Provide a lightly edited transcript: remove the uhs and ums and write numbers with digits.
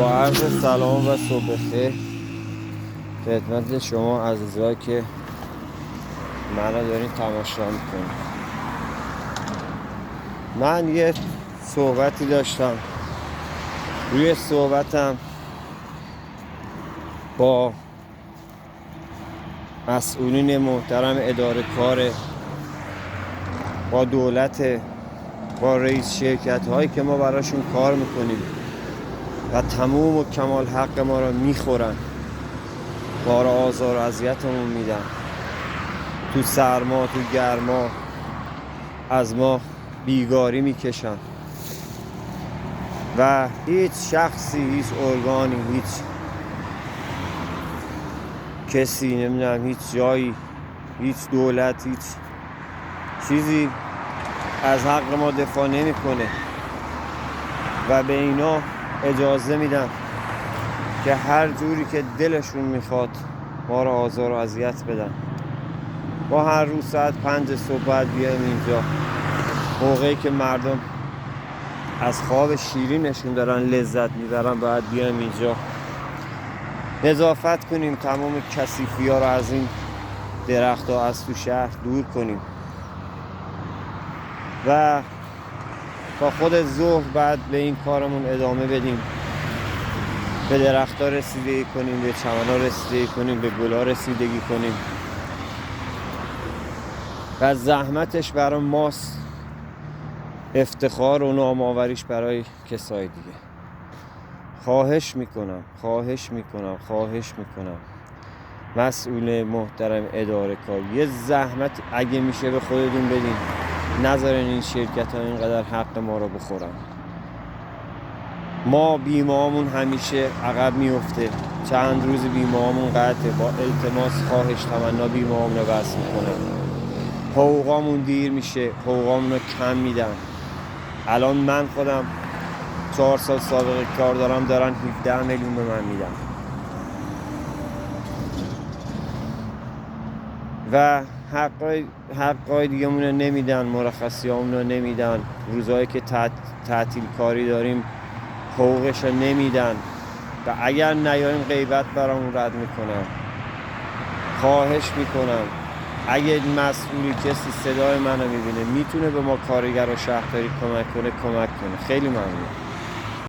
با عرض سلام و صبح بخیر خدمت شما عزیزایی که منو دارین تماشا میکنید. من یه صحبتی داشتم. روی صحبتم با مسئولین محترم اداره کار، با دولت، با رئیس شرکت هایی که ما براشون کار میکنیم و تموم و کمال حق ما رو میخورن، ما رو آزار و اذیتمون میدن، تو سرما تو گرما از ما بیگاری میکشن و هیچ شخصی، هیچ ارگانی، هیچ کسی، نمیدونم هیچ جایی، هیچ دولت، هیچ چیزی از حق ما دفاع نمیکنه و به اینا اجازه میدن که هر جوری که دلشون میخواد ما رو آزار و اذیت بدن. ما هر روز ساعت 5 صبح باید بیایم اینجا، موقعی که مردم از خواب شیرینشون دارن لذت میبرن باید بیایم اینجا نظافت کنیم، تمام کثیفی ها رو از این درخت ها از تو شهر دور کنیم و تا خود ظهر بعد به این کارمون ادامه بدیم، به درخت ها رسیدگی کنیم، به چمن ها رسیدگی کنیم، به گل ها رسیدگی کنیم و زحمتش برای ماست، افتخار و نام‌آوریش برای کسای دیگه. خواهش میکنم مسئول محترم اداره کار، یه زحمت اگه میشه به خودتون بدین، نذارین این شرکت ها اینقدر حق ما رو بخورن. ما بیمه‌هامون همیشه عقب میفته، چند روز بیمه‌هامون قطعه، با التماس خواهش تمنا بیمه‌هامون رو بس میکنن، حقوقامون دیر میشه، حقوقامون رو کم میدن. الان من خودم 4 سال سابقه کار دارن 17 میلیون به من میدن و حقای دیگه مون نمیدن، مرخصی همون رو نمیدن، روزایی که تعطیل کاری داریم حقوقش رو نمیدن و اگر نیاییم غیبت برامون رد میکنن. خواهش میکنم اگه مسئولی کسی صدای منو میبینه میتونه به ما کارگر و شهرداری کمک کنه خیلی ممنون.